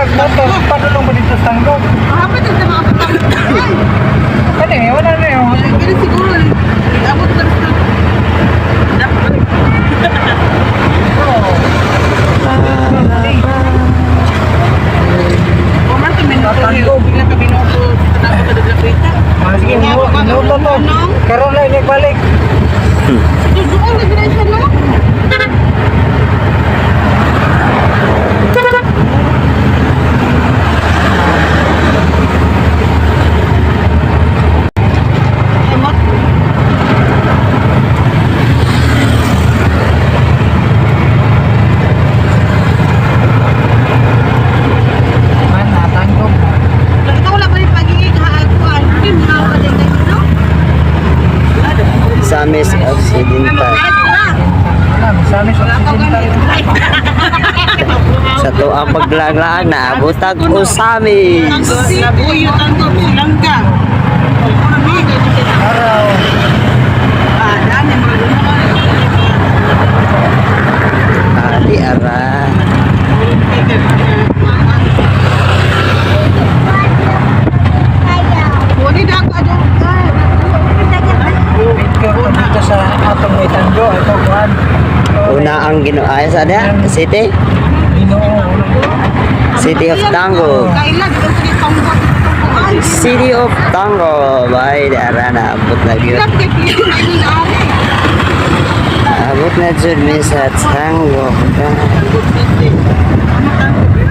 nagmotor, paano lang ba dito sa tanggap? Apa ito sa mga kapatid? Ano eh, wala na yun. Pero siguro, abot na ito. Kuman ito, minuto. Bigla ka minuto. Tanapos ka dagla kita. Sige, minuto to. Karoon lang nagbalik. Doon, nag-resa na. Samis Occidental. Samis Occidental. Sa tuang paglaglaan na abutag Usamis. Uyo, tanto, Langga. Araw. Dami, Ali ara. Wali na ako, ano? Video dito sa atong may tando. Ito, Juan. Una ang ginuayos ada City. City of Tango. Kailan, dito sa itonggot. City of Tango. Bay ara na abot na gyud. Kailan, kaya pinili ari. Abot na jud mi sa Tango. Ano tango?